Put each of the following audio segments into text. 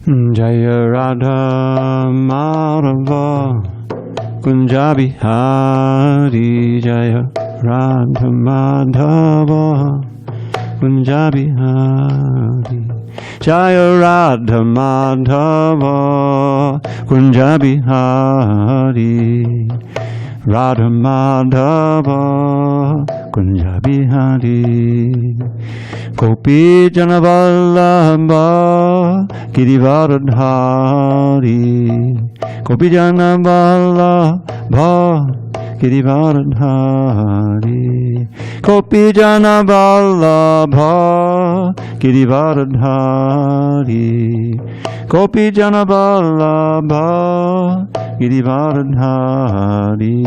Jaya Radha Madhava Kunja Bihari Jaya Radha Madhava Kunja Bihari Jaya Radha Madhava Kunja Bihari Radha Madhava Kunja Bihari Gopi Janavallabha Girivaradhari Gopi Janavallabha Girivaradhari Gopi Janavallabha Girivaradhari Gopi Janavallabha Girivaradhari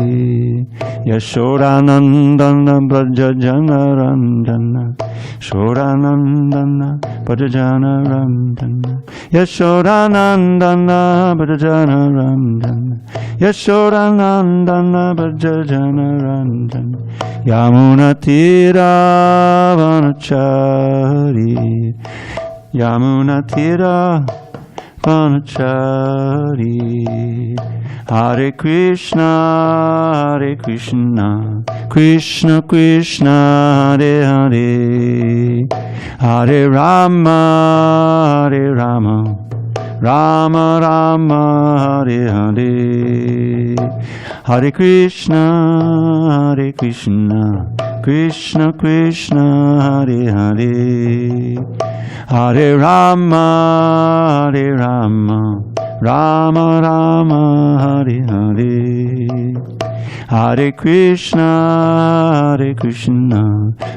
Yashodanandana Braja Janarandana Shodanandana Braja Janarandana Yashodanandana Braja Janarandana Yashodanandana Braja Janarandana Yamuna Tira Vanachari Yamuna Tira Vanachari Hare Krishna, Krishna Krishna, Hare Hare, Hare Rama, Rama Rama, Hare Hare, Hare Krishna, Krishna Krishna, Hare Hare, Hare Rama, Rama Rama, Hare Hare, Hare Krishna,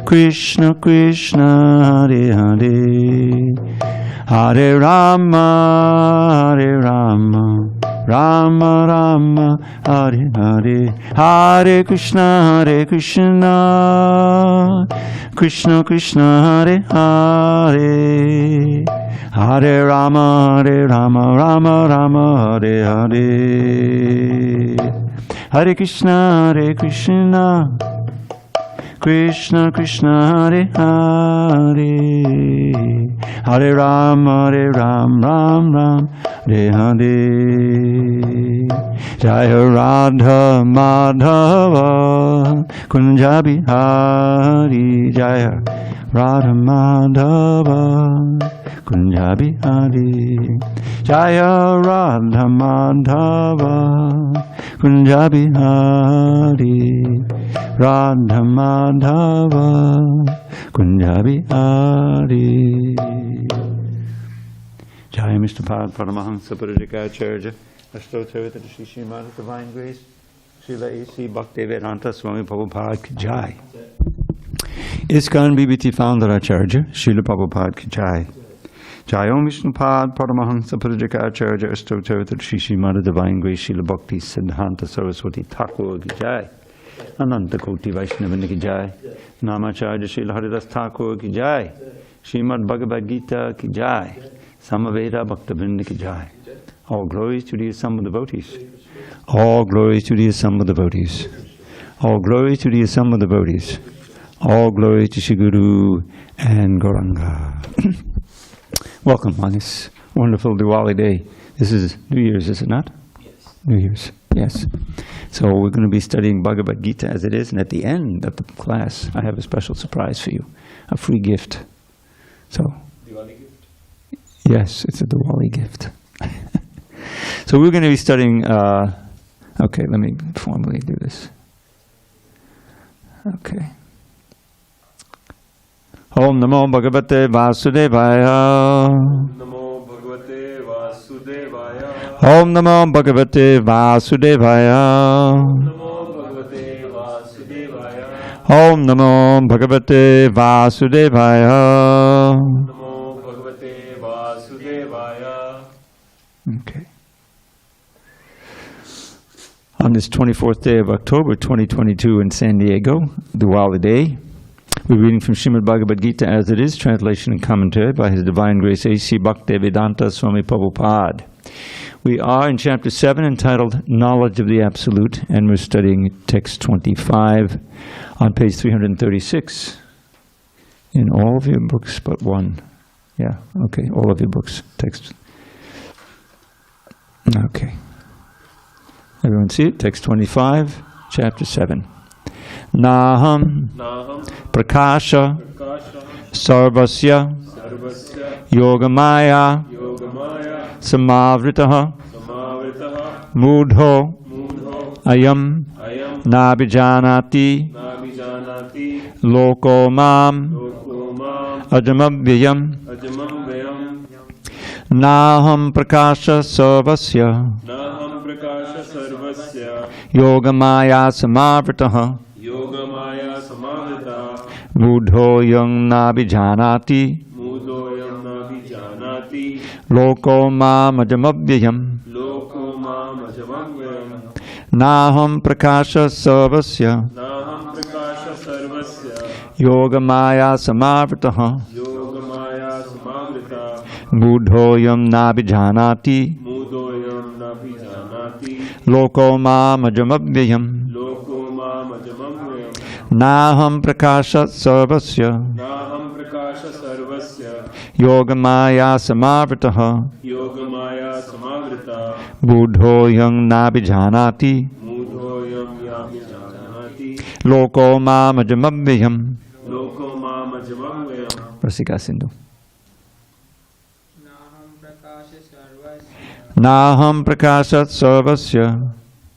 Krishna Krishna, Hare Hare, Hare Rama, Rama Rama, Hare Hare, Hare Krishna, Krishna Krishna, Hare Hare, Hare Rama, Rama Rama, Hare Hare, Hare Krishna, Krishna Krishna, Hare Hare, Hare Rama, Ram, Hare Hare, Jaya Radha Madhava Kunja Bihari, Jaya Radha Madhava Kunja Bihari, Jaya Radha Madhava Kunja Bihari, Radha Madhava Kunja Bihari. Jaya Mr. Pad Paramahansa Parajikacharya Ashtotarita Srimad Divine Grace Srila A.C. Bhaktivedanta Swami Prabhupada Ki Jai. ISKCON BBT Founder Acharya Srila Prabhupada Ki Jai. Jai Om Vishnupad Paramahansa Parajikacharya Ashtotarita Srimad Divine Grace Srila Bhakti Siddhanta Saraswati Thakur Ki Jai. Ananta Koti Vaishnavini Ki Jai. Namacharya Srila Haridas Thakur Ki Jai. Srimad Bhagavad Gita Ki Jai. Samaveda Bhaktivinoda Ki Jai. All glories to the assembled devotees. All glories to the assembled devotees. All glories to the assembled devotees. All glories to Shri Guru and Gauranga. Welcome on this wonderful Diwali day. This is New Year's, is it not? Yes. New Year's, yes. So we're going to be studying Bhagavad Gita as it is, and at the end of the class, I have a special surprise for you, a free gift. So. Diwali gift? Yes, it's a Diwali gift. So we're going to be studying, okay, let me formally do this. Okay. Om Namo Bhagavate Vasudevaya. Namo Bhagavate Vasudevaya. Om Namo Bhagavate Vasudevaya. Namo Bhagavate Vasudevaya. Om Namo Bhagavate Vasudevaya. Namo Bhagavate Vasudevaya. Okay. On this 24th day of October 2022 in San Diego, Diwali Day, we're reading from Srimad Bhagavad Gita as it is, translation and commentary by His Divine Grace A.C. Bhaktivedanta Swami Prabhupada. We are in chapter 7 entitled Knowledge of the Absolute, and we're studying text 25 on page 336 in all of your books but one. Yeah, okay, all of your books, text Okay. Everyone see it? Text 25, chapter 7. Naham Naham prakasha Prakasha sarvasya Sarvasya yogamaya Yogamaya samavritaha Samavritaha mudho Mudho ayam Ayam nabijanati Nabijanati loko mam Loko Mam ajamavyayam Ajamam Vayam naham prakasha sarvasya Naham Prakasha Sarvasya yogamaya samavritaha Yogamaya Samavrita mudho yang nabijanati Mudoyam Nabijanati loko mam ajamavyayam Loko Mam Ajamam naham prakasha sarvasya Naham Prakasha Sarvasya yogamaya samavritaha Yogamaya Samavrita mudhoyam nabijanati Mudoyam Nabijanati loko mam ajamavyayam Loko Mam Ajamam naham prakasha sarvasya Naham Prakasha Sarvasya yogamaya samavritaha Yogamaya Samavrita buddhoyam nabijanati Mudoyam Nabijanati loko mam ajamavyayam. Loko Mam Ajamam Rasika Sindhu. Naham prakasha sarvasya Naham prakasha sarvasya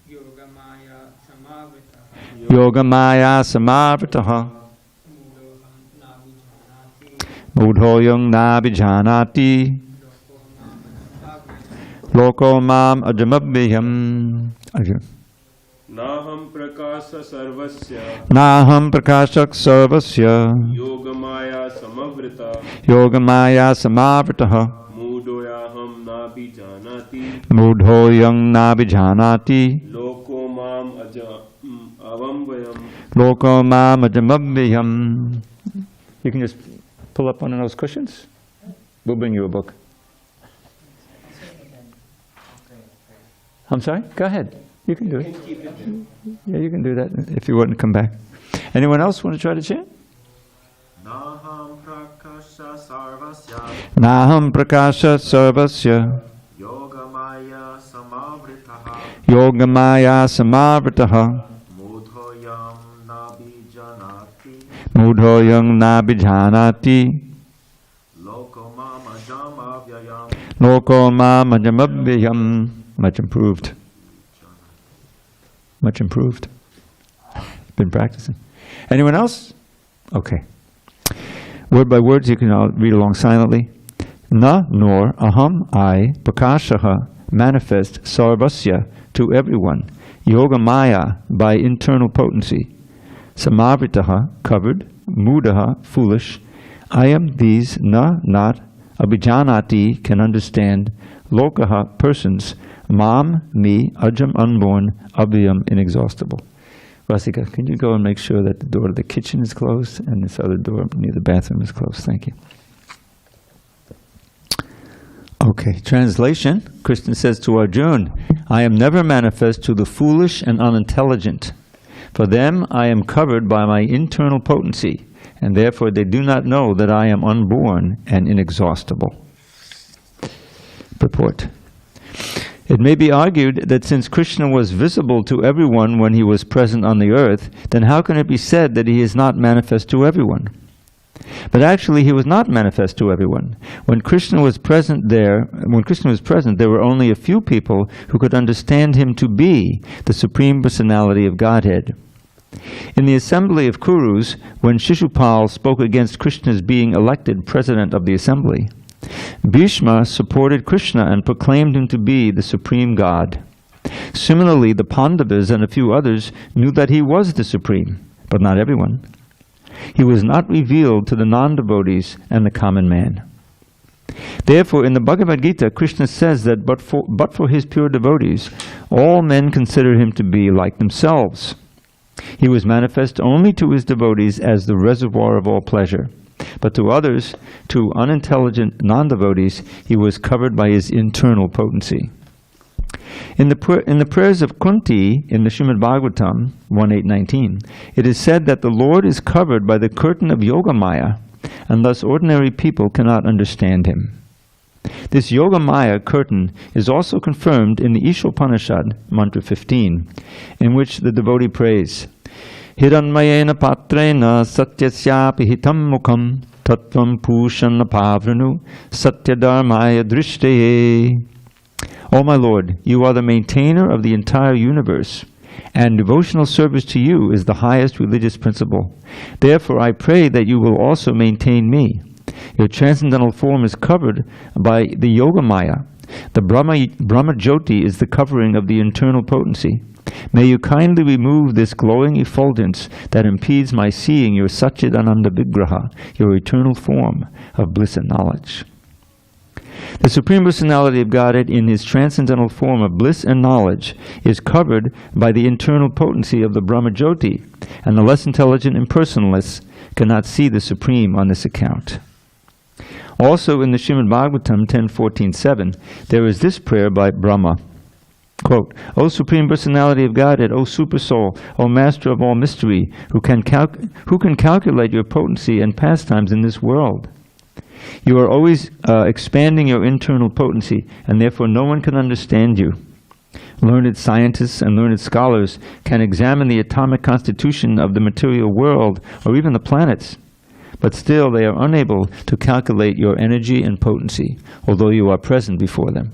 yogamaya samavritaha yogamaya samavritaha mudoham nabijanati buddhoyam nabijanati loko mam ajamavyayam. Arjun. Naham Prakasha Sarvasya Naham prakashak sarvasya Yogamaya Samavrita yogamaya samavritaha Mudoyaham Nabijanati buddhoyam nabijanati Loko Mam Avamvayam loko mam ajamavyayam. You can just pull up one of those cushions. We'll bring you a book. I'm sorry? Go ahead. You can do it. Yeah, you can do that if you want to come back. Anyone else want to try to chant? Naham prakasha sarvasya Naham prakasha sarvasya yogamaya samavritaha yogamaya samavritaha mudhoyam nabijanati mudhoyam nabijanati loko mamajamavyayam. loko mam ajamavyayam. Much improved. Much improved. Been practicing. Anyone else? Okay. Word by words, you can all read along silently. Na nor aham I prakashaha manifest sarvasya to everyone. Yogamaya by internal potency. Samavritaha covered. Mudaha foolish. I am these na not. Abhijanati can understand. Lokaha persons. Mam me ajam unborn. Abhyam inexhaustible. Rasika, can you go and make sure that the door to the kitchen is closed and this other door near the bathroom is closed? Thank you. Okay, translation. Krishna says to Arjuna, I am never manifest to the foolish and unintelligent. For them I am covered by my internal potency, and therefore they do not know that I am unborn and inexhaustible. Purport. It may be argued that since Krishna was visible to everyone when he was present on the earth, then how can it be said that he is not manifest to everyone? But actually he was not manifest to everyone. When Krishna was present, there were only a few people who could understand him to be the Supreme Personality of Godhead. In the assembly of Kurus, when Shishupal spoke against Krishna's being elected president of the assembly, Bhishma supported Krishna and proclaimed him to be the supreme God. Similarly, the Pandavas and a few others knew that he was the supreme, but not everyone. He was not revealed to the non-devotees and the common man. Therefore, in the Bhagavad Gita, Krishna says that but for his pure devotees, all men consider him to be like themselves. He was manifest only to his devotees as the reservoir of all pleasure. But to others, to unintelligent non-devotees, he was covered by his internal potency. In the prayers of Kunti in the Srimad Bhagavatam 1.8.19, it is said that the Lord is covered by the curtain of Yogamaya, and thus ordinary people cannot understand him. This Yogamaya curtain is also confirmed in the Ishopanishad, mantra 15, in which the devotee prays, Hiranmayena patrena satyasyapi hitam mukham tattvam pushana pavranu satyadharmaya drishteye. O my Lord, you are the maintainer of the entire universe, and devotional service to you is the highest religious principle. Therefore I pray that you will also maintain me. Your transcendental form is covered by the Yogamaya. The Brahma Jyoti is the covering of the internal potency. May you kindly remove this glowing effulgence that impedes my seeing your Satchidananda Vigraha, your eternal form of bliss and knowledge. The Supreme Personality of Godhead in His transcendental form of bliss and knowledge is covered by the internal potency of the Brahma Jyoti, and the less intelligent impersonalists cannot see the Supreme on this account. Also in the Srimad Bhagavatam 10.14.7, there is this prayer by Brahma, quote, O Supreme Personality of Godhead, O Super Soul, O Master of all mystery, who can calculate your potency and pastimes in this world? You are always expanding your internal potency, and therefore no one can understand you. Learned scientists and learned scholars can examine the atomic constitution of the material world, or even the planets, but still they are unable to calculate your energy and potency, although you are present before them.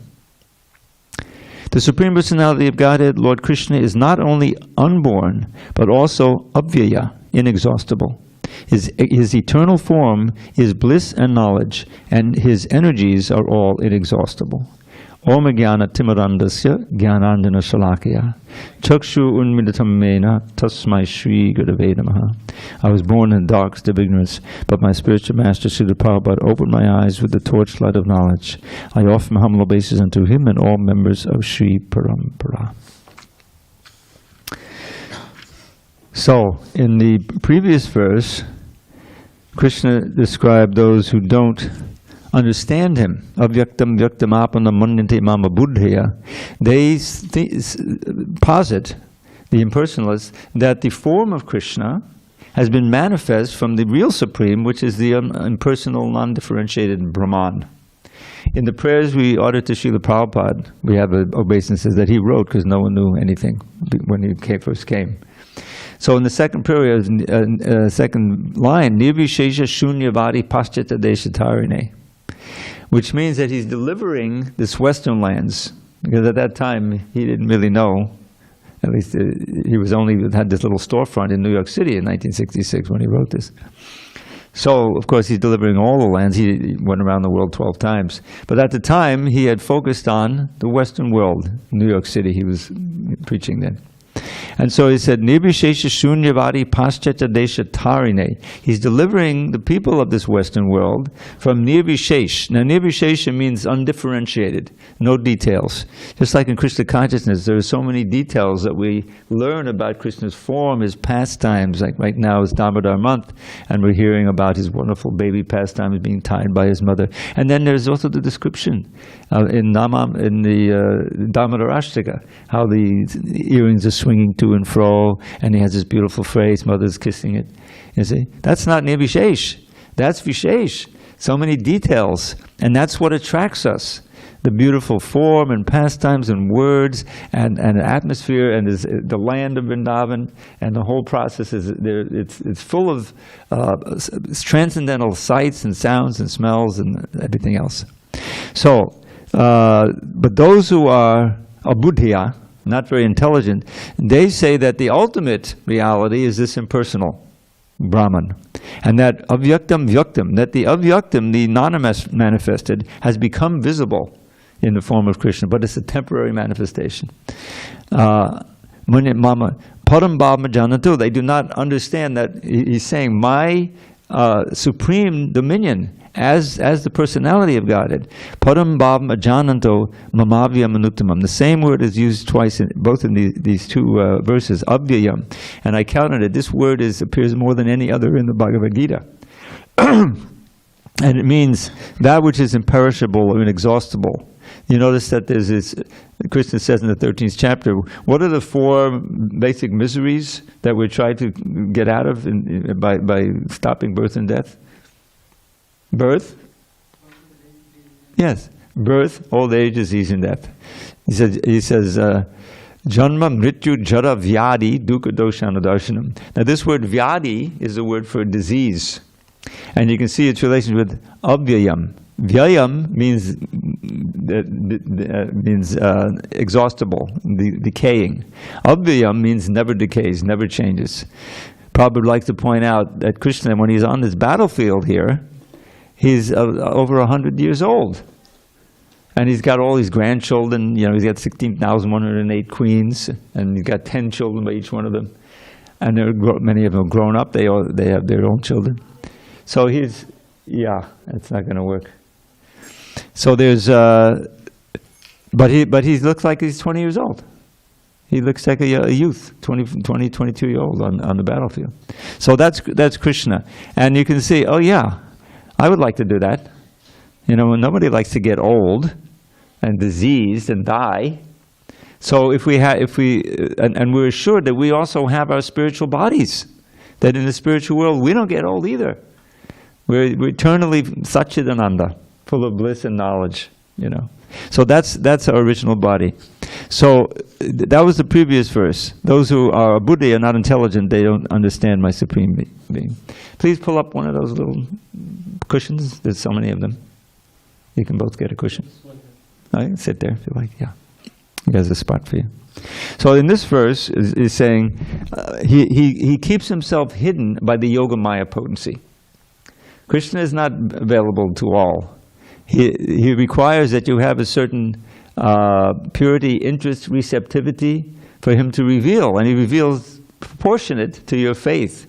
The Supreme Personality of Godhead, Lord Krishna, is not only unborn, but also avyaya, inexhaustible. His eternal form is bliss and knowledge, and His energies are all inexhaustible. Om Jnana Timarandasya Jnanandana Shalakaya Chakshu Unmidatam Mena Tasmai Shri Gurave Namaha. I was born in the darkest of ignorance, but my spiritual master Shishupal opened my eyes with the torchlight of knowledge. I offer my humble obeisance unto him and all members of Sri Parampara. So, in the previous verse, Krishna described those who don't understand him. Avyaktam vyaktam apana manyante mama buddhaya. They posit, the impersonalists, that the form of Krishna has been manifest from the real Supreme, which is the impersonal, non-differentiated Brahman. In the prayers we ordered to Srila Prabhupada, we have an obeisance that he wrote because no one knew anything when he first came. So in the second prayer, second line, Nirvishesha Shunyavadi Paschata Deshatarine, which means that he's delivering this Western lands, because at that time he didn't really know. At least he was only had this little storefront in New York City in 1966 when he wrote this. So, of course, he's delivering all the lands. He went around the world 12 times. But at the time, he had focused on the Western world. New York City, he was preaching then. And so he said, Nirbhishesha Shunyavadi Paschata Desha Tarine. He's delivering the people of this Western world from Nirbhishesh. Now, Nirbhishesha means undifferentiated, no details. Just like in Krishna consciousness, there are so many details that we learn about Krishna's form, his pastimes. Like right now is Damodar month, and we're hearing about his wonderful baby pastimes being tied by his mother. And then there's also the description in the Damodar Ashtaka, how the earrings are swinging to and fro, and he has this beautiful phrase, mother's kissing it. You see, that's not Nirbhishesh, that's Vishesh. So many details, and that's what attracts us. The beautiful form and pastimes and words and atmosphere and the land of Vrindavan, and the whole process is there. It's full of transcendental sights and sounds and smells and everything else. So, but those who are abudhiya, not very intelligent, they say that the ultimate reality is this impersonal Brahman. And that avyaktam vyaktam, that the avyaktam, the non-manifested, has become visible in the form of Krishna, but it's a temporary manifestation. Mama param bhava janatu, they do not understand that he's saying my supreme dominion as the personality of Godhead. Param bhavam ajananto mamavyam anuttamam. The same word is used twice, both in these two verses, avyayam. And I counted it, this word appears more than any other in the Bhagavad Gita. And it means that which is imperishable or inexhaustible. You notice that there's this, Krishna says in the 13th chapter, what are the four basic miseries that we try to get out of by stopping birth and death? Birth? Yes. birth, old age, disease, and death. He says, Janma, Mrityu, Jara, Vyadi, Dukkha, Doshana, Darshanam. Now this word Vyadi is a word for disease. And you can see its relation with Avyayam. Vyayam means exhaustible, decaying. Avyayam means never decays, never changes. Prabhupada would like to point out that Krishna, when he's on this battlefield here, he's over 100 years old. And he's got all these grandchildren, he's got 16,108 queens, and he's got 10 children by each one of them. And many of them are grown up, they have their own children. So it's not going to work. So there's, but he looks like he's 20 years old. He looks like a youth, 22-year-old on the battlefield. So that's Krishna. And you can see, I would like to do that. Nobody likes to get old and diseased and die. So if we're assured that we also have our spiritual bodies, that in the spiritual world we don't get old either. We're eternally Satchidananda, full of bliss and knowledge, So that's our original body. So that was the previous verse. Those who are buddhi are not intelligent, they don't understand my supreme being. Please pull up one of those little cushions. There's so many of them. You can both get a cushion. You can sit there if you like, There's a spot for you. So in this verse is saying, he keeps himself hidden by the Yogamaya potency. Krishna is not available to all. He requires that you have a certain purity, interest, receptivity for him to reveal, and he reveals proportionate to your faith.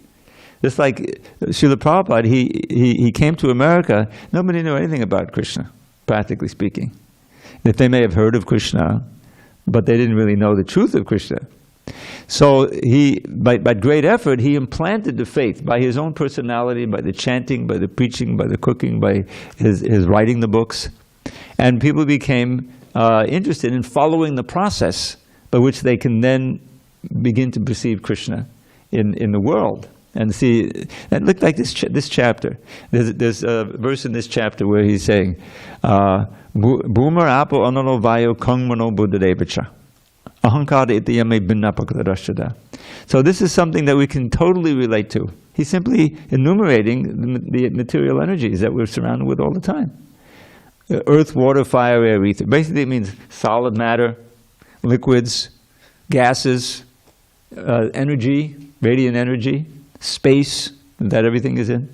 Just like Srila Prabhupada, he came to America, nobody knew anything about Krishna, practically speaking. If they may have heard of Krishna, but they didn't really know the truth of Krishna. So by great effort, he implanted the faith by his own personality, by the chanting, by the preaching, by the cooking, by his writing the books. And people became interested in following the process by which they can then begin to perceive Krishna in the world. And see, it looked like this chapter. There's a verse in this chapter where he's saying, Boomer apo anano vayo kangmano buddhadevacha. Ahankara itiyame binnapakarashada. So this is something that we can totally relate to. He's simply enumerating the material energies that we're surrounded with all the time. Earth, water, fire, air, ether. Basically it means solid matter, liquids, gases, energy, radiant energy, space that everything is in.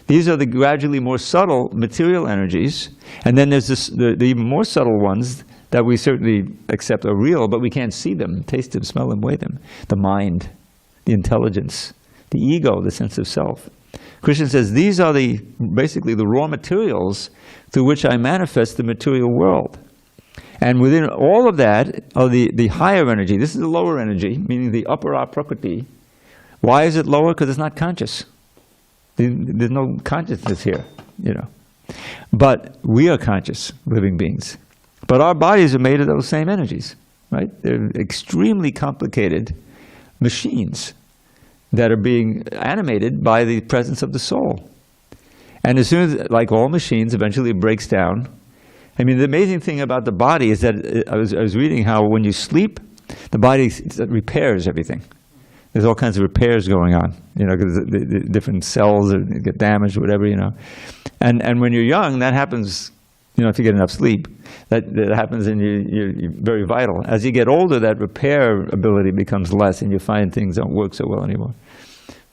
These are the gradually more subtle material energies, and then there's the even more subtle ones that we certainly accept are real, but we can't see them, taste them, smell them, weigh them. The mind, the intelligence, the ego, the sense of self. Krishna says these are basically the raw materials through which I manifest the material world. And within all of that are the higher energy. This is the lower energy, meaning the apara prakriti. Why is it lower? Because it's not conscious. There's no consciousness here, But we are conscious living beings. But our bodies are made of those same energies, right? They're extremely complicated machines that are being animated by the presence of the soul. And as soon as, like all machines, eventually it breaks down. I mean, the amazing thing about the body is that I was reading how when you sleep, the body repairs everything. There's all kinds of repairs going on, because the different cells get damaged, whatever, And when you're young, that happens, if you get enough sleep, that happens and you're very vital. As you get older, that repair ability becomes less and you find things don't work so well anymore.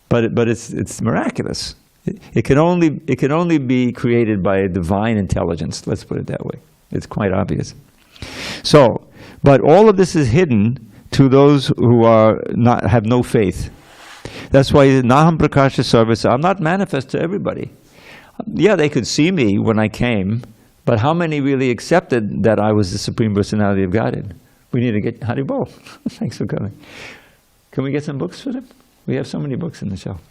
But it's miraculous. It can only be created by a divine intelligence, let's put it that way. It's quite obvious. So, but all of this is hidden to those who have no faith. That's why Naham Prakasha Sarvasa, I'm not manifest to everybody. Yeah, they could see me when I came, but how many really accepted that I was the Supreme Personality of Godhead? We need to get Haribol. Thanks for coming. Can we get some books for them? We have so many books in the shelf.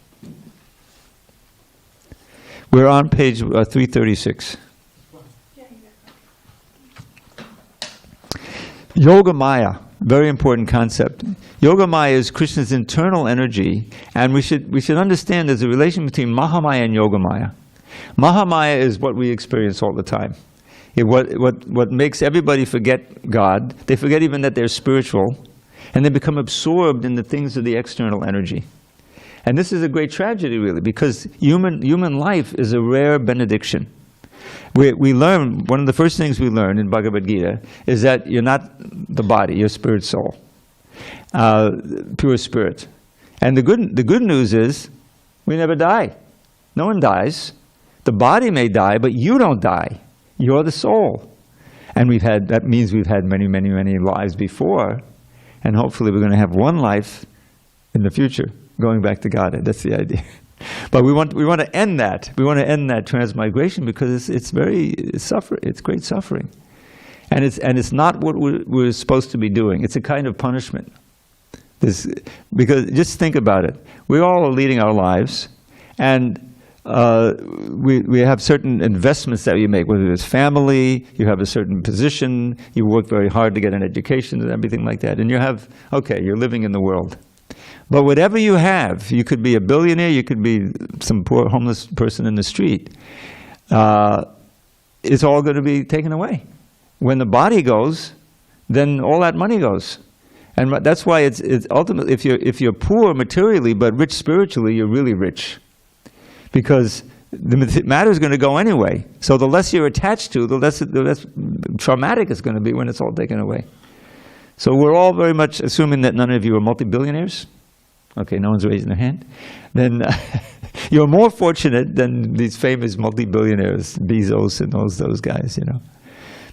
We're on page 336. Yoga Maya. Very important concept. Yoga Maya is Krishna's internal energy, and we should understand there's a relation between Mahamaya and Yoga Maya. Mahamaya is what we experience all the time. What makes everybody forget God, they forget even that they're spiritual, and they become absorbed in the things of the external energy. And this is a great tragedy, really, because human life is a rare benediction. We learn, one of the first things we learn in Bhagavad Gita is that you're not the body, you're spirit soul, pure spirit. And the good news is we never die. No one dies. The body may die, but you don't die. You're the soul. And that means we've had many, many, many lives before, and hopefully we're going to have one life in the future, going back to Godhead. That's the idea. But we want to end that. We want to end that transmigration because it's great suffering, and it's not what we're supposed to be doing. It's a kind of punishment. Because just think about it. We all are leading our lives, and we have certain investments that you make, whether it's family, you have a certain position, you work very hard to get an education and everything like that, and you're living in the world. But whatever you have, you could be a billionaire, you could be some poor homeless person in the street, it's all going to be taken away. When the body goes, then all that money goes. And that's why it's ultimately, if you're poor materially but rich spiritually, you're really rich. Because the matter is going to go anyway. So the less you're attached to, the less traumatic it's going to be when it's all taken away. So we're all very much assuming that none of you are multi-billionaires. Okay, no one's raising their hand. Then you're more fortunate than these famous multi-billionaires, Bezos and those guys,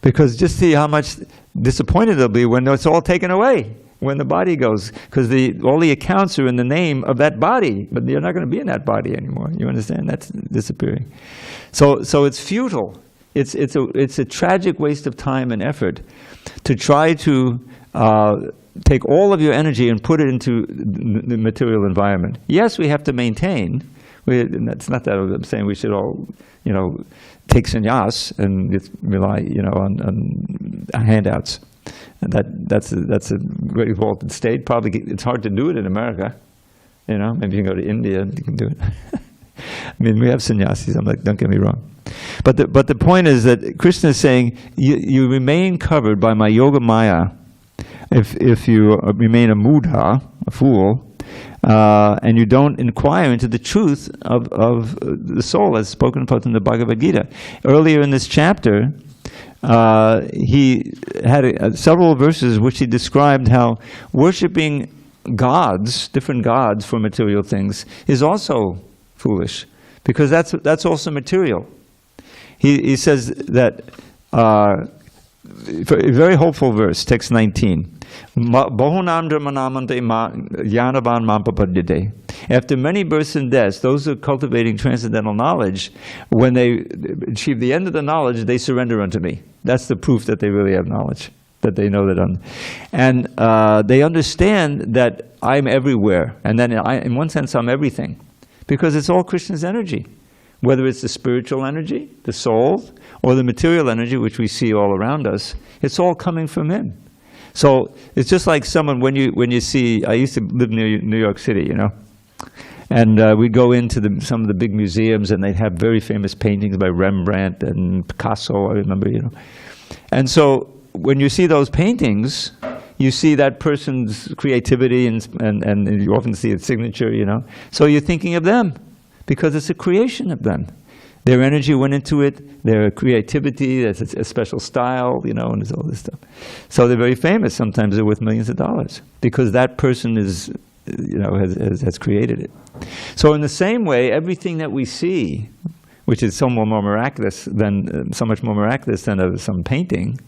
Because just see how much disappointed they'll be when it's all taken away, when the body goes. Because all the accounts are in the name of that body, but you're not going to be in that body anymore. You understand? That's disappearing. So it's futile. It's a tragic waste of time and effort to try to take all of your energy and put it into the material environment. Yes, we have to maintain. It's not that I'm saying we should all, take sannyas and just rely, on handouts. That's a very vaulted state. Probably it's hard to do it in America. Maybe you can go to India and you can do it. I mean, we have sannyasis. I'm like, don't get me wrong. But the point is that Krishna is saying you remain covered by my yoga maya. If you remain a mudha, a fool, and you don't inquire into the truth of the soul as spoken about in the Bhagavad Gita. Earlier in this chapter, he had several verses which he described how worshipping gods, different gods for material things, is also foolish, because that's also material. He says that, a very hopeful verse, text 19. After many births and deaths, those who are cultivating transcendental knowledge, when they achieve the end of the knowledge, they surrender unto me. That's the proof that they really have knowledge, that they know that and they understand that I'm everywhere, and then in one sense I'm everything, because it's all Krishna's energy. Whether it's the spiritual energy, the soul, or the material energy, which we see all around us, it's all coming from him. So it's just like someone, when you see, I used to live near New York City, and we'd go into some of the big museums, and they'd have very famous paintings by Rembrandt and Picasso, I remember, And so when you see those paintings, you see that person's creativity, and you often see its signature, So you're thinking of them, because it's a creation of them. Their energy went into it, their creativity, there's a special style, and there's all this stuff. So they're very famous. Sometimes they're worth millions of dollars, because that person is, has created it. So in the same way, everything that we see, which is so much more miraculous than some painting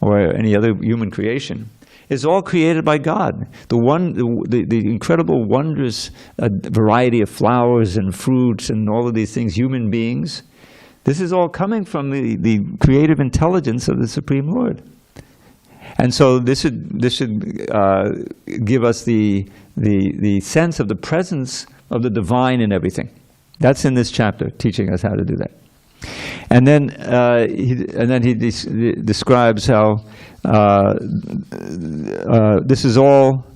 or any other human creation, is all created by God. The incredible, wondrous variety of flowers and fruits and all of these things, human beings, this is all coming from the creative intelligence of the Supreme Lord. And so this should give us the sense of the presence of the divine in everything. That's in this chapter, teaching us how to do that. And then he describes how this is all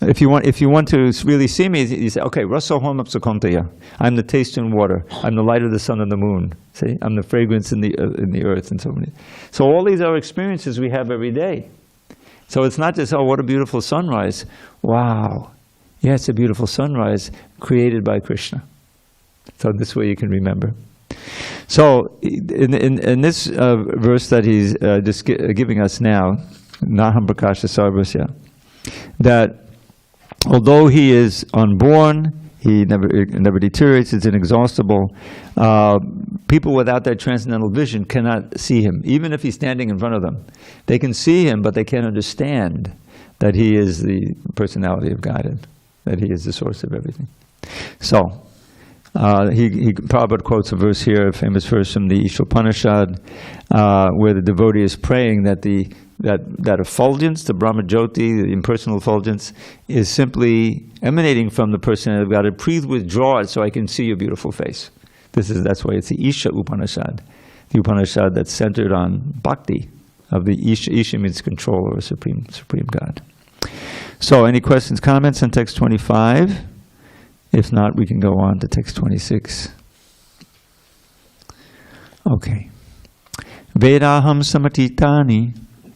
If you want to really see me, you say, okay, Rasoham Apsakontaya. I'm the taste in water. I'm the light of the sun and the moon. See, I'm the fragrance in the earth, and so many. So all these are experiences we have every day. So it's not just, oh, what a beautiful sunrise. Wow, yeah, it's a beautiful sunrise created by Krishna. So this way you can remember. So in this verse that he's just giving us now, Naham Prakasha Sarvasya, that although he is unborn, he never deteriorates, it's inexhaustible, people without that transcendental vision cannot see him. Even if he's standing in front of them, they can see him, but they can't understand that he is the personality of Godhead, that he is the source of everything. So, Prabhupada quotes a verse here, a famous verse from the Upanishad, where the devotee is praying that that effulgence, the Brahma-jyoti, the impersonal effulgence, is simply emanating from the personality of God. Please withdraw it so I can see your beautiful face. That's why it's the Isha Upanishad, the Upanishad that's centered on bhakti of the Isha. Isha means control or supreme God. So, any questions, comments on text 25? If not, we can go on to text 26. Okay. Vedaham samatitani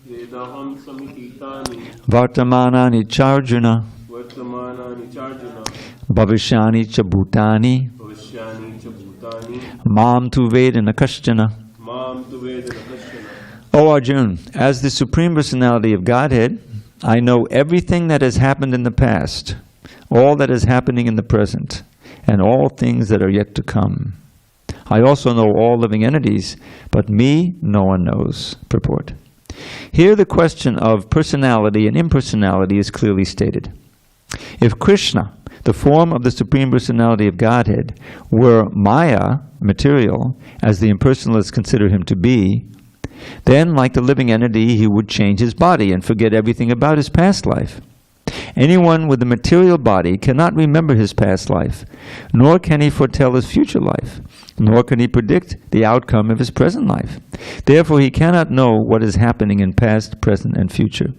Vedaham samititani vartamanani charjuna vartamanani charjuna bhavishyani cha bhutani bhavishyani cha bhutani mam tu vedana kaschana. mam tu vedana kaschana. O Arjun, as the Supreme Personality of Godhead, I know everything that has happened in the past, all that is happening in the present, and all things that are yet to come. I also know all living entities, but me no one knows. Purport. Here the question of personality and impersonality is clearly stated. If Krishna, the form of the Supreme Personality of Godhead, were Maya, material, as the impersonalists consider him to be, then, like the living entity, he would change his body and forget everything about his past life. Anyone with a material body cannot remember his past life, nor can he foretell his future life, nor can he predict the outcome of his present life. Therefore, he cannot know what is happening in past, present, and future.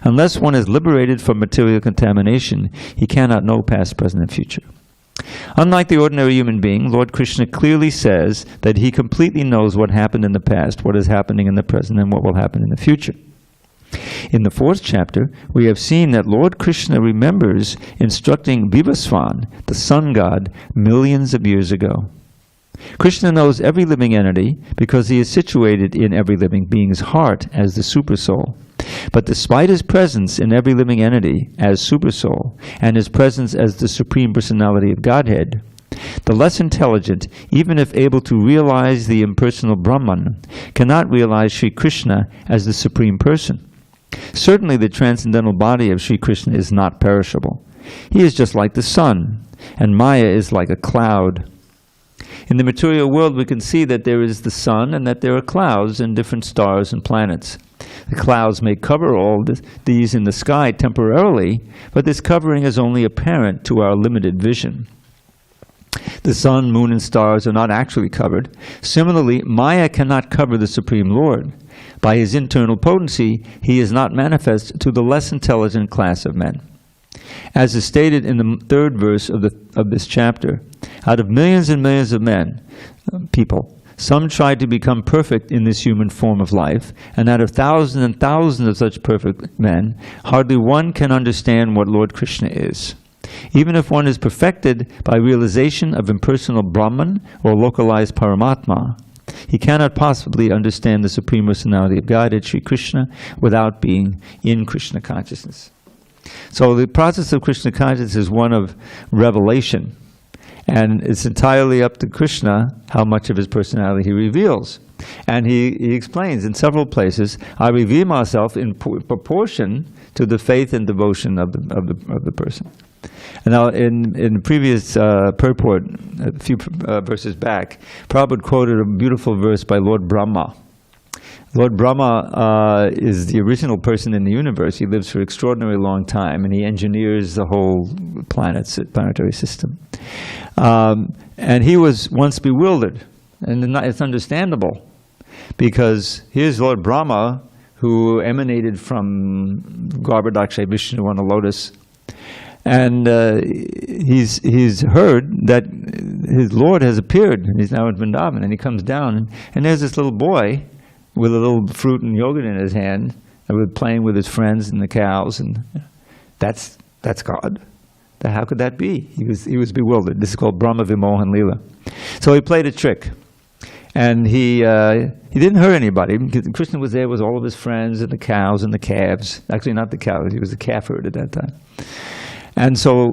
Unless one is liberated from material contamination, he cannot know past, present, and future. Unlike the ordinary human being, Lord Krishna clearly says that he completely knows what happened in the past, what is happening in the present, and what will happen in the future. In the 4th chapter, we have seen that Lord Krishna remembers instructing Vivasvan, the sun god, millions of years ago. Krishna knows every living entity because he is situated in every living being's heart as the Supersoul. But despite his presence in every living entity as Supersoul, and his presence as the Supreme Personality of Godhead, the less intelligent, even if able to realize the impersonal Brahman, cannot realize Sri Krishna as the Supreme Person. Certainly the transcendental body of Sri Krishna is not perishable. He is just like the sun, and Maya is like a cloud. In the material world, we can see that there is the sun and that there are clouds and different stars and planets. The clouds may cover all these in the sky temporarily, but this covering is only apparent to our limited vision. The sun, moon, and stars are not actually covered. Similarly, Maya cannot cover the Supreme Lord. By his internal potency, he is not manifest to the less intelligent class of men. As is stated in the 3rd verse of this chapter, out of millions and millions of people, some try to become perfect in this human form of life, and out of thousands and thousands of such perfect men, hardly one can understand what Lord Krishna is. Even if one is perfected by realization of impersonal Brahman or localized Paramatma, he cannot possibly understand the Supreme Personality of Godhead, Sri Krishna, without being in Krishna consciousness. So the process of Krishna consciousness is one of revelation. And it's entirely up to Krishna how much of his personality he reveals. And he explains in several places, I reveal myself in proportion to the faith and devotion of the person. And now in the previous purport, a few verses back, Prabhupada quoted a beautiful verse by Lord Brahma. Lord Brahma is the original person in the universe. He lives for an extraordinarily long time, and he engineers the whole planetary system. And he was once bewildered, and it's understandable, because here's Lord Brahma, who emanated from Garbhodakshay Vishnu on a lotus, And he's heard that his Lord has appeared, and he's now in Vrindavan, and he comes down, and there's this little boy with a little fruit and yogurt in his hand, and was playing with his friends and the cows, and that's God. How could that be? He was bewildered. This is called Brahma Vimohan Leela. So he played a trick, and he didn't hurt anybody. Krishna was there with all of his friends and the cows and the calves. Actually, not the cows. He was a calf herd at that time. And so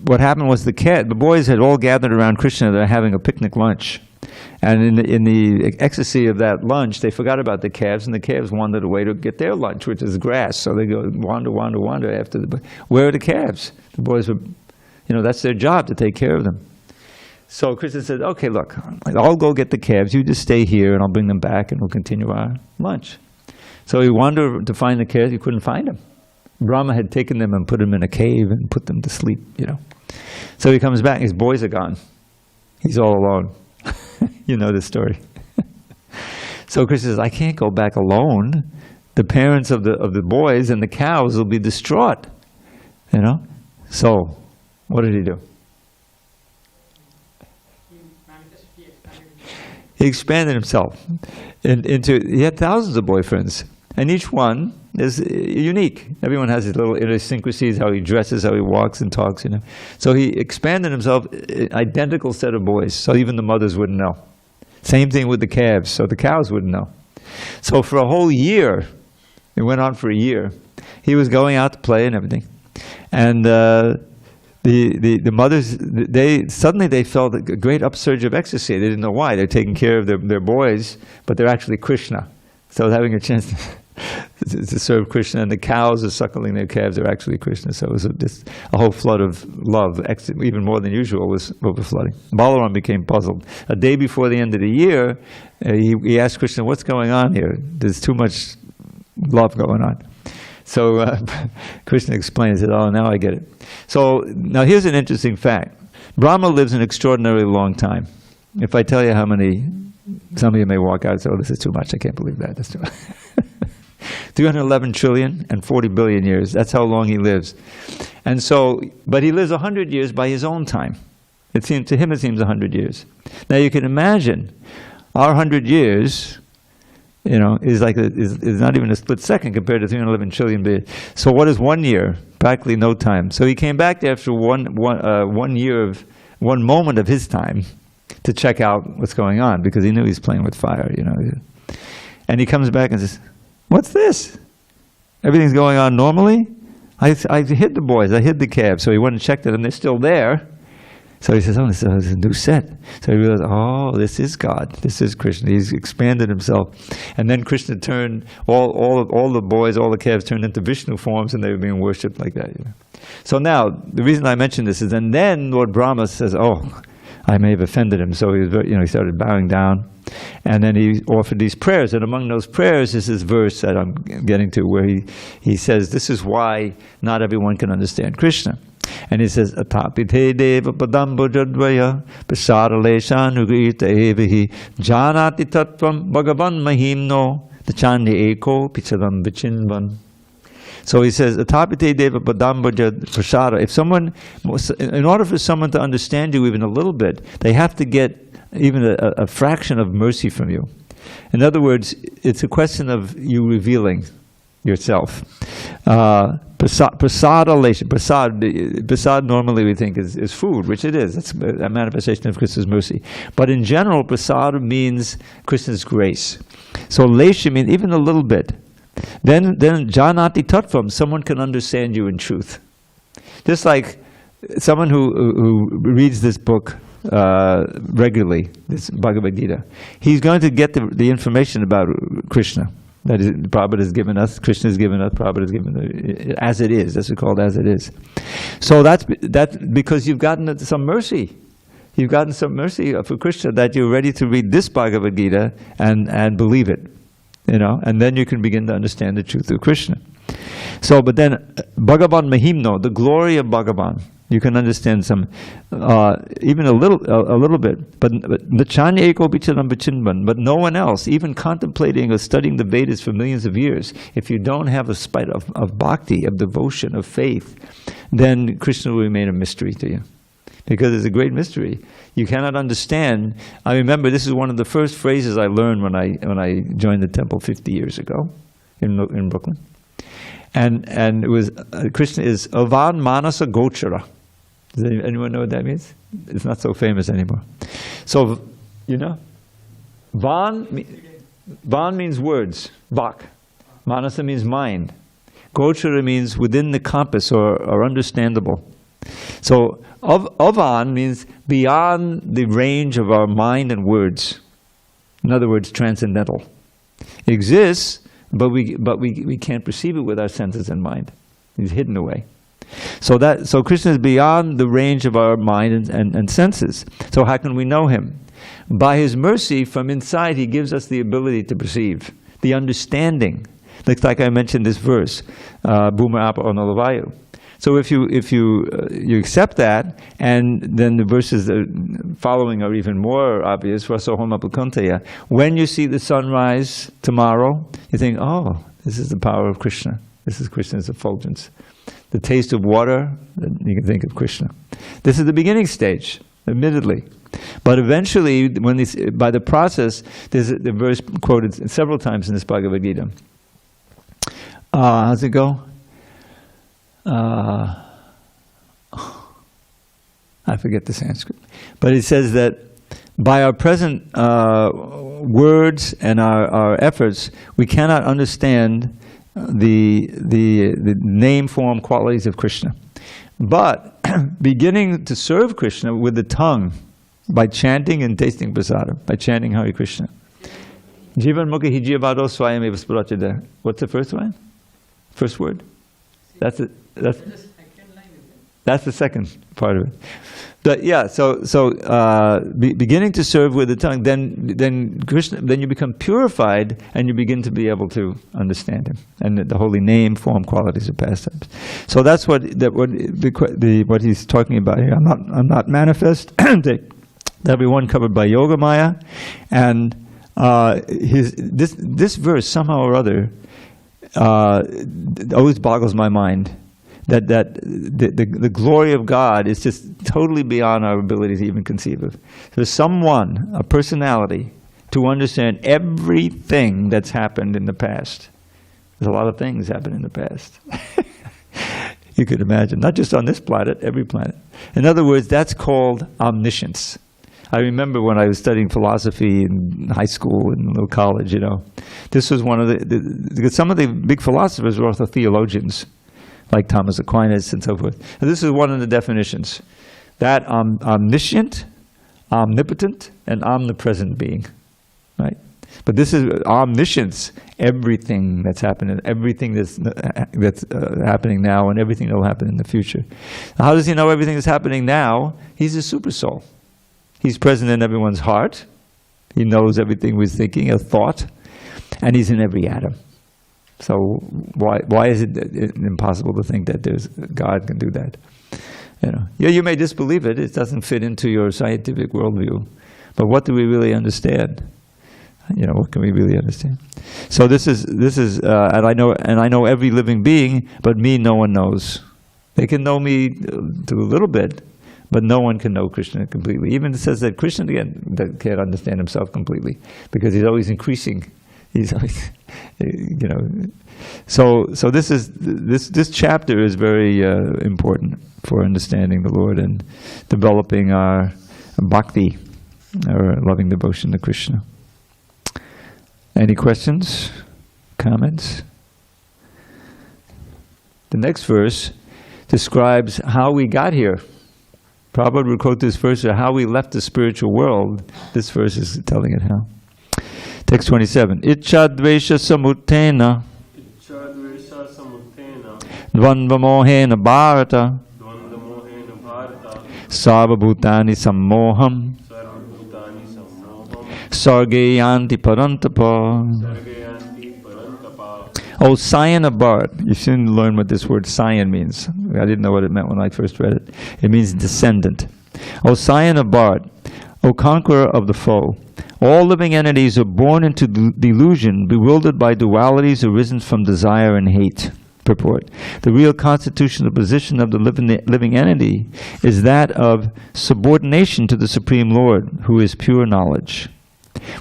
what happened was the boys had all gathered around Krishna. They're having a picnic lunch. And in the ecstasy of that lunch, they forgot about the calves, and the calves wandered away to get their lunch, which is grass. So they go wander after where are the calves? The boys were, that's their job, to take care of them. So Krishna said, okay, look, I'll go get the calves. You just stay here, and I'll bring them back, and we'll continue our lunch. So he wandered to find the calves. He couldn't find them. Brahma had taken them and put them in a cave and put them to sleep, So he comes back, his boys are gone. He's all alone. You know this story. So Krishna says, I can't go back alone. The parents of the boys and the cows will be distraught. So what did he do? He expanded himself into, he had thousands of boyfriends, and each one is unique. Everyone has his little idiosyncrasies, how he dresses, how he walks and talks, So he expanded himself, identical set of boys, so even the mothers wouldn't know. Same thing with the calves, so the cows wouldn't know. So for a whole year, it went on for a year, he was going out to play and everything. And the mothers, suddenly they felt a great upsurge of ecstasy. They didn't know why. They're taking care of their boys, but they're actually Krishna. So having a chance to serve Krishna, and the cows are suckling their calves are actually Krishna. So it was just a whole flood of love, even more than usual, was overflowing. Balaram became puzzled. A day before the end of the year, he asked Krishna, what's going on here? There's too much love going on. So Krishna explained, he said, oh, now I get it. So now here's an interesting fact. Brahma lives an extraordinarily long time. If I tell you how many, some of you may walk out and say, oh, this is too much, I can't believe that. That's too much. 311 trillion and 40 billion years. That's how long he lives. And so, but he lives 100 years by his own time. To him it seems 100 years. Now you can imagine, our 100 years, is not even a split second compared to 311 trillion billion. So what is 1 year? Practically no time. So he came back after one moment of his time to check out what's going on, because he knew he's playing with fire, And he comes back and says, what's this? Everything's going on normally? I hid the boys, I hid the calves. So he went and checked it, and they're still there. So he says, oh, this is a new set. So he realized, oh, this is God. This is Krishna. He's expanded himself. And then Krishna turned, all the boys, all the calves turned into Vishnu forms, and they were being worshipped like that. So now, the reason I mention this is, and then Lord Brahma says, oh, I may have offended him. So he was he started bowing down. And then he offered these prayers, and among those prayers is this verse that I'm getting to, where he says, this is why not everyone can understand Krishna. And he says, Atapite deva padambojadvaya prasadaleshanugita evahi janati tattvam bhagavan mahimno dachandi eko pichadam vichinvan. So he says, Atapite deva padambojad prasada. If someone, in order for someone to understand you even a little bit, they have to get even a fraction of mercy from you. In other words, it's a question of you revealing yourself. Prasad normally we think is food, which it is. It's a manifestation of Krishna's mercy. But in general, prasad means Krishna's grace. So lesha means even a little bit. Then janati tattvam, someone can understand you in truth. Just like someone who reads this book regularly, this Bhagavad Gita, he's going to get the information about Krishna. That is, Prabhupada has given us, Krishna has given us, Prabhupada has given us, as it is. That's called as it is. So that's because you've gotten some mercy. You've gotten some mercy for Krishna, that you're ready to read this Bhagavad Gita and believe it, and then you can begin to understand the truth of Krishna. So, but then Bhagavan Mahimno, the glory of Bhagavan. You can understand some, even a little bit. But nachanya eko bichanam bichinban. But no one else, even contemplating or studying the Vedas for millions of years, if you don't have a spite of bhakti, of devotion, of faith, then Krishna will remain a mystery to you. Because it's a great mystery. You cannot understand. I remember this is one of the first phrases I learned when I joined the temple 50 years ago in Brooklyn. And it was, Krishna is Avan Manasa Gochara. Does anyone know what that means? It's not so famous anymore. So, you know, Van means words, Vak. Manasa means mind. Gochara means within the compass or understandable. So, Avan means beyond the range of our mind and words. In other words, transcendental. Exists, but we can't perceive it with our senses and mind. It's hidden away. So Krishna is beyond the range of our mind and senses. So how can we know him? By his mercy, from inside, he gives us the ability to perceive, the understanding. Like I mentioned this verse, Bhuma Apa Onolavayu. So if you accept that, and then the verses following are even more obvious. When you see the sunrise tomorrow, you think, oh, this is the power of Krishna. This is Krishna's effulgence. The taste of water, you can think of Krishna. This is the beginning stage, admittedly. But eventually, by the process, there's the verse quoted several times in this Bhagavad Gita. How's it go? I forget the Sanskrit. But it says that by our present words and our efforts, we cannot understand the name, form, qualities of Krishna. But beginning to serve Krishna with the tongue, by chanting and tasting prasada, by chanting Hare Krishna. Jivan mukha hijiyavado swayam eva sprachada. What's the first line? First word? That's the second part of it. But yeah, beginning to serve with the tongue, then Krishna, then you become purified, and you begin to be able to understand him and the holy name, form, qualities of pastimes. So that's what he's talking about here. I'm not manifest. That'll be one covered by Yoga Maya, and this verse somehow or other always boggles my mind. That the glory of God is just totally beyond our ability to even conceive of. There's someone, a personality, to understand everything that's happened in the past. There's a lot of things happened in the past. You could imagine, not just on this planet, every planet. In other words, that's called omniscience. I remember when I was studying philosophy in high school and little college, this was one of because some of the big philosophers were also theologians, like Thomas Aquinas and so forth. And this is one of the definitions, that omniscient, omnipotent, and omnipresent being, right? But this is omniscience, everything that's happening, everything that's happening now, and everything that will happen in the future. How does he know everything that's happening now? He's a super soul. He's present in everyone's heart. He knows everything we're thinking, a thought, and he's in every atom. So why is it impossible to think that God can do that? Yeah, you may disbelieve it. It doesn't fit into your scientific worldview. But what do we really understand? What can we really understand? So this is, and I know every living being, but me, no one knows. They can know me to a little bit, but no one can know Krishna completely. Even it says that Krishna again can't understand himself completely because he's always increasing. He's always, So this chapter is very important for understanding the Lord and developing our bhakti, our loving devotion to Krishna. Any questions? Comments? The next verse describes how we got here. Prabhupada would quote this verse, how we left the spiritual world. This verse is telling it how. Text 27. Ichadvesha samutena dvandvamohena bharata sarvabhutani sammoham sarge yanti parantapa parantapa. Oh, scion of Bard. You soon learn what this word scion means. I didn't know what it meant when I first read it. It means descendant. O scion of Bard, O conqueror of the foe, all living entities are born into delusion, bewildered by dualities arisen from desire and hate. Purport. The real constitutional position of the living entity is that of subordination to the Supreme Lord, who is pure knowledge.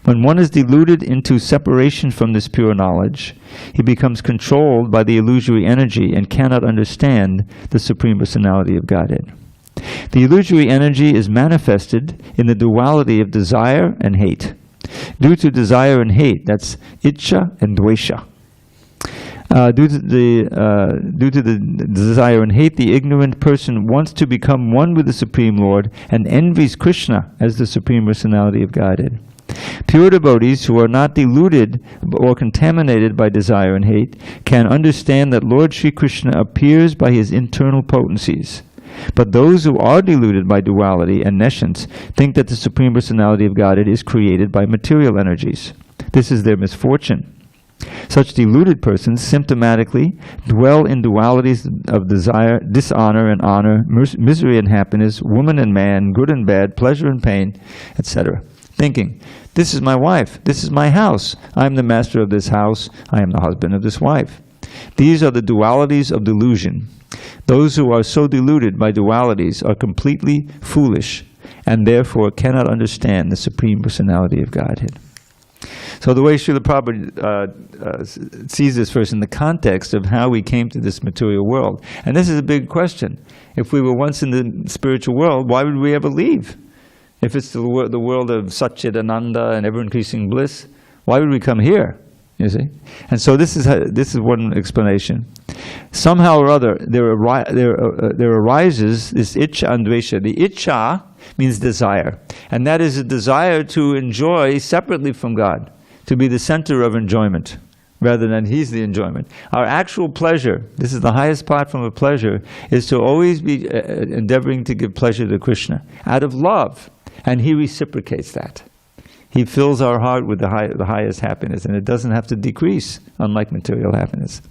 When one is deluded into separation from this pure knowledge, he becomes controlled by the illusory energy and cannot understand the Supreme Personality of Godhead. The illusory energy is manifested in the duality of desire and hate. Due to desire and hate, that's iccha and dvesha. Due to the desire and hate, the ignorant person wants to become one with the Supreme Lord and envies Krishna as the Supreme Personality of Godhead. Pure devotees who are not deluded or contaminated by desire and hate can understand that Lord Sri Krishna appears by his internal potencies. But those who are deluded by duality and nescience think that the Supreme Personality of Godhead is created by material energies. This is their misfortune. Such deluded persons symptomatically dwell in dualities of desire, dishonor and honor, misery and happiness, woman and man, good and bad, pleasure and pain, etc. Thinking, this is my wife, this is my house, I am the master of this house, I am the husband of this wife. These are the dualities of delusion. Those who are so deluded by dualities are completely foolish and therefore cannot understand the Supreme Personality of Godhead. So the way Srila Prabhupada sees this verse in the context of how we came to this material world. And this is a big question. If we were once in the spiritual world, why would we ever leave? If it's the world of Satchidananda and ever-increasing bliss, why would we come here? You see? And so this is one explanation. Somehow or other, there arises this iccha and dvesha. The iccha means desire. And that is a desire to enjoy separately from God, to be the center of enjoyment, rather than He's the enjoyment. Our actual pleasure, this is the highest platform of pleasure, is to always be endeavoring to give pleasure to Krishna, out of love. And He reciprocates that. He fills our heart with the highest happiness, and it doesn't have to decrease, unlike material happiness.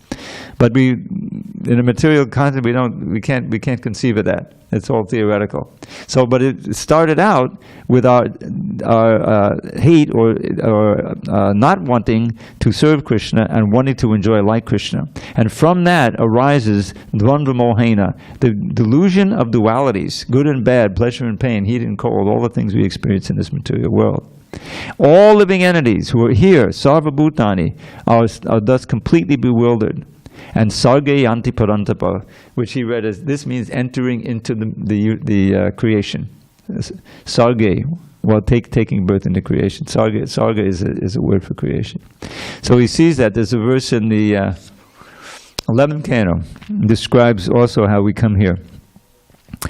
But in a material concept, we can't conceive of that. It's all theoretical. So, but it started out with our hate or not wanting to serve Krishna and wanting to enjoy like Krishna. And from that arises dvandva mohena, the delusion of dualities, good and bad, pleasure and pain, heat and cold, all the things we experience in this material world. All living entities who are here, sarva bhutani, are thus completely bewildered. And sarge yanti parantapa, which he read as, this means entering into the creation. Sarge, well, taking birth into creation. Sarga is a word for creation. So he sees that. There's a verse in the 11th canto, describes also how we come here.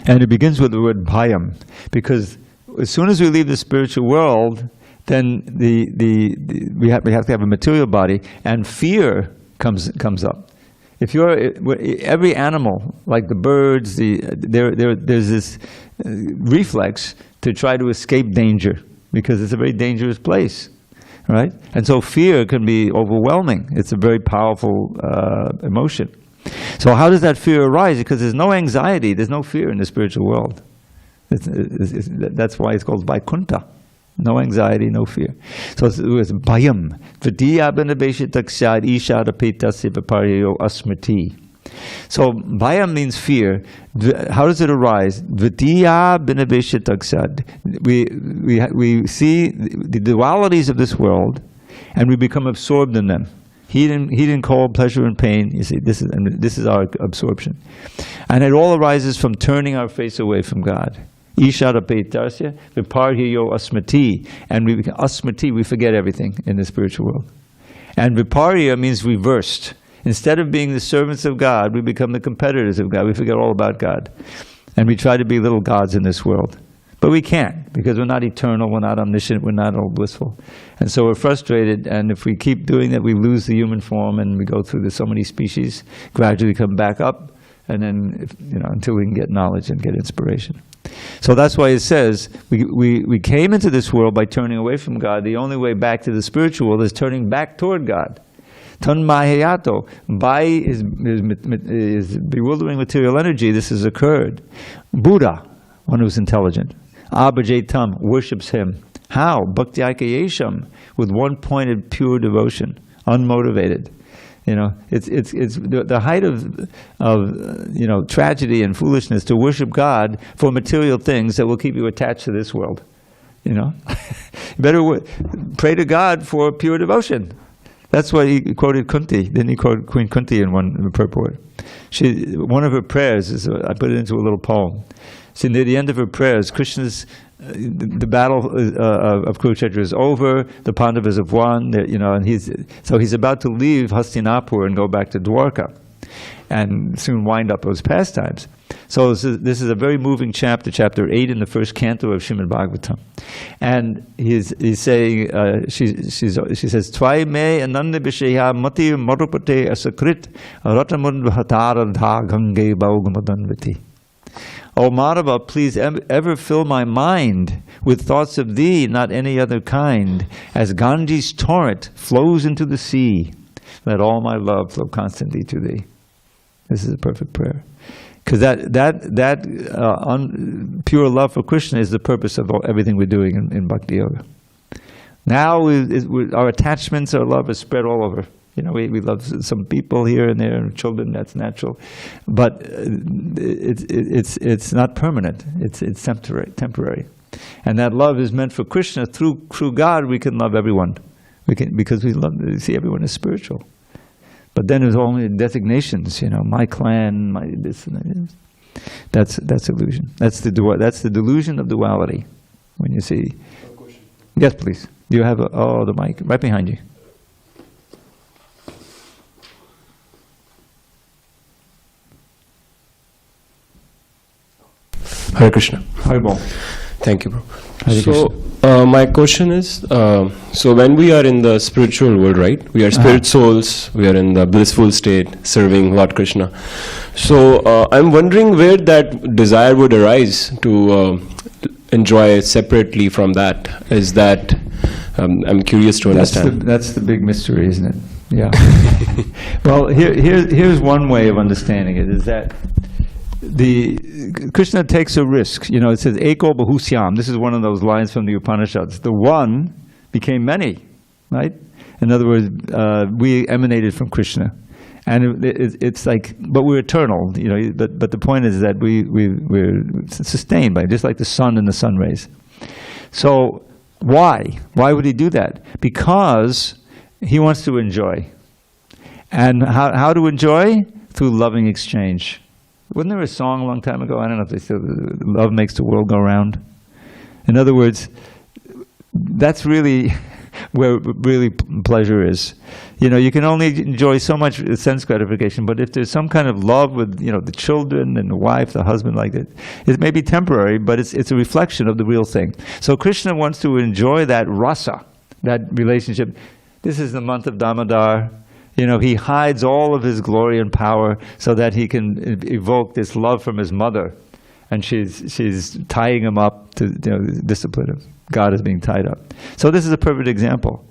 And it begins with the word bhayam, because as soon as we leave the spiritual world, then we have to have a material body, and fear comes up. If every animal, like the birds, there's this reflex to try to escape danger, because it's a very dangerous place, right? And so fear can be overwhelming. It's a very powerful emotion. So how does that fear arise? Because there's no anxiety, there's no fear in the spiritual world. That's why it's called Vaikuntha. No anxiety, no fear. So it's bhayam. So bhayam means fear. How does it arise? We see the dualities of this world, and we become absorbed in them. Heat and cold, pleasure and pain. You see, this is our absorption, and it all arises from turning our face away from God. Ishara peitasya viparhiyo asmati, and asmati, we forget everything in the spiritual world. And viparya means reversed. Instead of being the servants of God, we become the competitors of God. We forget all about God, and we try to be little gods in this world. But we can't, because we're not eternal, we're not omniscient, we're not all blissful. And so we're frustrated, and if we keep doing that, we lose the human form, and we go through so many species, gradually come back up, and then, until we can get knowledge and get inspiration. So that's why it says, we came into this world by turning away from God. The only way back to the spiritual world is turning back toward God. Tanmahayato, by his bewildering material energy, this has occurred. Buddha, one who's intelligent. Abhajetam, worships him. How? Bhakti Aikayesham, with one-pointed pure devotion, unmotivated. You know, it's the height of tragedy and foolishness to worship God for material things that will keep you attached to this world. You know, you better pray to God for pure devotion. That's why he quoted Kunti. Didn't he quote Queen Kunti in one purport? One of her prayers is, I put it into a little poem. See, near the end of her prayers, Krishna's the battle of Kurukshetra is over. The Pandavas have won. And he's about to leave Hastinapur and go back to Dwarka, and soon wind up those pastimes. So this is a very moving chapter, chapter 8 in the first canto of Srimad Bhagavatam, and he's saying she says Tvai me ananda vishaya mati marupate asakrit ratamund bhatara dha gange baugamadhanvati. O Madhava, please ever fill my mind with thoughts of thee, not any other kind. As Ganges' torrent flows into the sea, let all my love flow constantly to thee. This is a perfect prayer. Because that pure love for Krishna is the purpose of everything we're doing in Bhakti Yoga. Now our attachments, our love is spread all over. You know, we love some people here and there, and children, that's natural. But it's not permanent. It's temporary. And that love is meant for Krishna. Through God, we can love everyone. Because we see everyone as spiritual. But then there's only designations, my clan, my this and that. That's illusion. That's the delusion of duality. When you see. Yes, please. Do you have the mic right behind you? Hare Krishna. Hare Bol. Thank you, bro. Hare So, my question is, so when we are in the spiritual world, right? We are spirit souls, we are in the blissful state, serving Lord Krishna. So, I'm wondering where that desire would arise to enjoy separately from that. Is that, I'm curious to understand. That's the big mystery, isn't it? Yeah. Well, here's one way of understanding it, is that Krishna takes a risk. It says, Eko Bahusyam. This is one of those lines from the Upanishads. The one became many, right? In other words, we emanated from Krishna. And it's like, but we're eternal, but the point is that we're sustained by it, just like the sun and the sun rays. So why? Why would he do that? Because he wants to enjoy. And how to enjoy? Through loving exchange. Wasn't there a song a long time ago? I don't know if they still, love makes the world go round. In other words, that's really where really pleasure is. You can only enjoy so much sense gratification, but if there's some kind of love with, the children and the wife, the husband, like that, it may be temporary, but it's a reflection of the real thing. So Krishna wants to enjoy that rasa, that relationship. This is the month of Damodar. He hides all of his glory and power so that he can evoke this love from his mother. And she's tying him up to discipline him. God is being tied up. So this is a perfect example.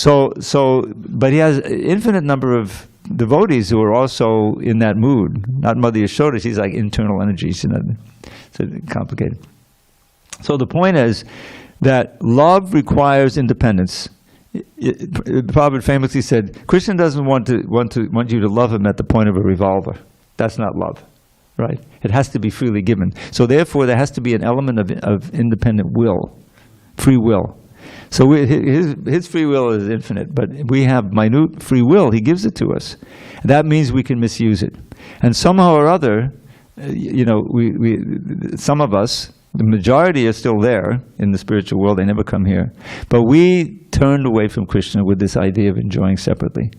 But he has an infinite number of devotees who are also in that mood. Not Mother Yashoda, she's like internal energies. So complicated. So the point is that love requires independence. Prabhupada famously said, Krishna doesn't want you to love him at the point of a revolver. That's not love, right? It has to be freely given. So therefore, there has to be an element of independent will, free will. So his free will is infinite, but we have minute free will. He gives it to us. That means we can misuse it. And somehow or other, some of us, the majority are still there in the spiritual world. They never come here. But we turned away from Krishna with this idea of enjoying separately.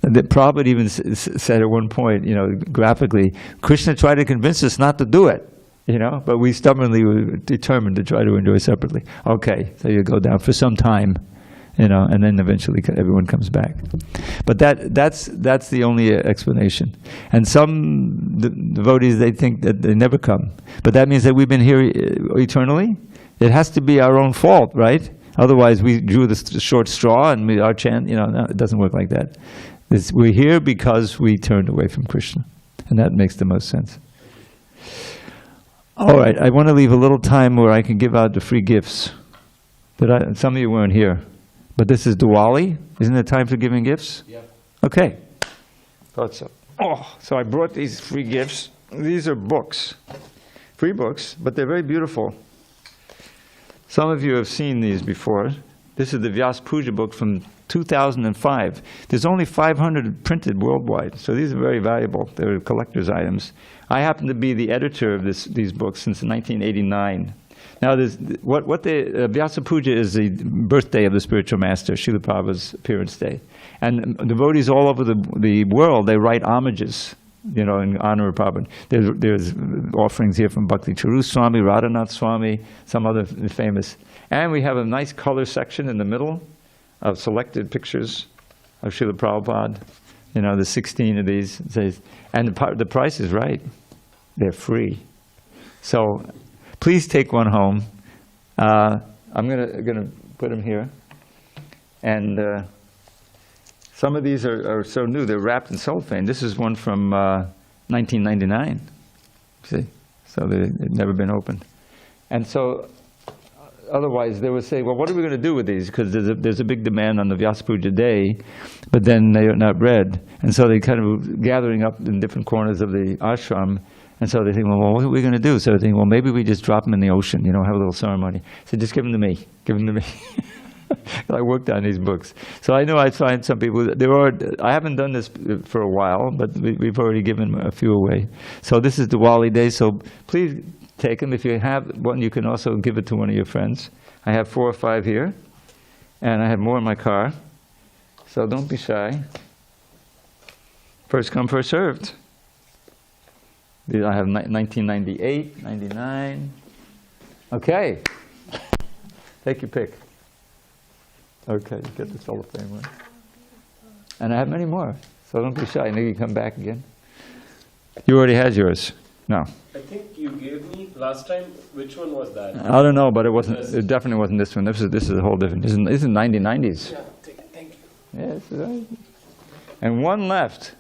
The Prabhupada even said at one point, graphically, Krishna tried to convince us not to do it, but we stubbornly were determined to try to enjoy separately. Okay, so you go down for some time, and then eventually everyone comes back. But that's the only explanation. And some devotees, they think that they never come. But that means that we've been here eternally. It has to be our own fault, right? Otherwise, we drew the short straw and our chant, no, it doesn't work like that. We're here because we turned away from Krishna. And that makes the most sense. All right, I want to leave a little time where I can give out the free gifts. Some of you weren't here. But this is Diwali. Isn't it time for giving gifts? Yep. Okay. Thought so. Oh, so I brought these free gifts. These are books. Free books, but they're very beautiful. Some of you have seen these before. This is the Vyasa Puja book from 2005. There's only 500 printed worldwide, so these are very valuable. They're collector's items. I happen to be the editor of these books since 1989. Now, Vyasa Puja is the birthday of the spiritual master, Srila Prabhupada's appearance day. And devotees all over the world, they write homages, in honor of Prabhupada. There's offerings here from Bhakti Charu Swami, Radhanath Swami, some other famous. And we have a nice color section in the middle of selected pictures of Srila Prabhupada. There's 16 of these. And the price is right. They're free. So please take one home. I'm gonna put them here. And some of these are so new, they're wrapped in cellophane. This is one from 1999. See? So they've never been opened. And so, otherwise they would say, well, what are we going to do with these? Because there's a big demand on the Vyasa Puja day, but then they are not read. And so they kind of gathering up in different corners of the ashram. And so they think, well, what are we going to do? So they think, well, maybe we just drop them in the ocean, have a little ceremony. So just give them to me. Give them to me. I worked on these books. So I know I'd find some people, I haven't done this for a while, but we've already given a few away. So this is Diwali Day, so please take them. If you have one, you can also give it to one of your friends. I have 4 or 5 here, and I have more in my car. So don't be shy. First come, first served. I have 1998, 99. Okay. Take your pick. Okay, get the cellophane one. And I have many more, so don't be shy. Maybe you come back again. You already had yours. No. I think you gave me last time. Which one was that? I don't know, but it wasn't. It definitely wasn't this one. This is a whole different. This is 1990s. Yeah, take it. Thank you. Yes, right. And one left,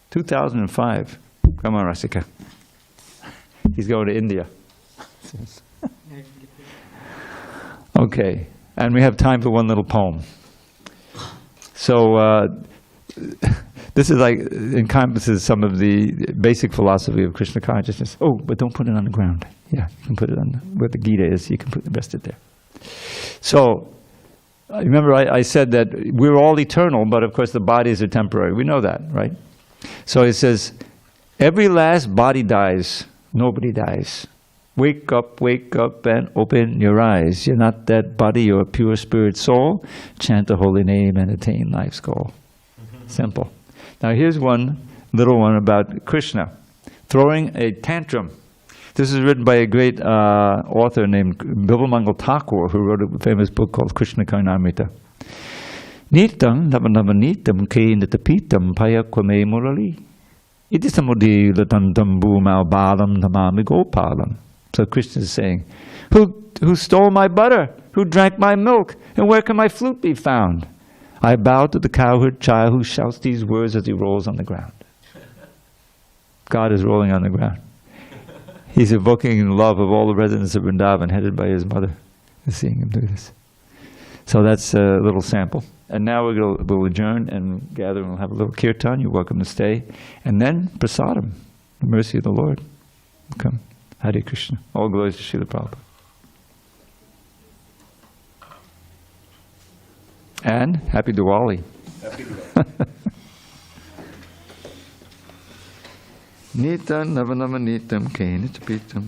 2005. Come on, Rasika. He's going to India. Okay, and we have time for one little poem. So this is encompasses some of the basic philosophy of Krishna consciousness. Oh, but don't put it on the ground. Yeah, you can put it on where the Gita is. You can rest it there. So remember I said that we're all eternal, but of course the bodies are temporary. We know that, right? So it says, every last body dies. Nobody dies. Wake up and open your eyes. You're not that body, you're a pure spirit soul. Chant the holy name and attain life's goal. Simple. Now here's one little one about Krishna throwing a tantrum. This is written by a great author named Bilvamangal Thakur, who wrote a famous book called Krishna Karnamrita. Nitam navanavanitam ke nitapitam payakwame murali. Iti samudi latantam bhumal balam namami gopalam. So Krishna is saying, who stole my butter? Who drank my milk? And where can my flute be found? I bow to the cowherd child who shouts these words as he rolls on the ground. God is rolling on the ground. He's evoking love of all the residents of Vrindavan, headed by his mother. We're seeing him do this. So that's a little sample. And now we'll adjourn and gather and we'll have a little kirtan. You're welcome to stay. And then prasadam, the mercy of the Lord. Come. Hare Krishna. All glories to Srila Prabhupada. And Happy Diwali. Happy Diwali. Nitam navanama nitam ke nitapitam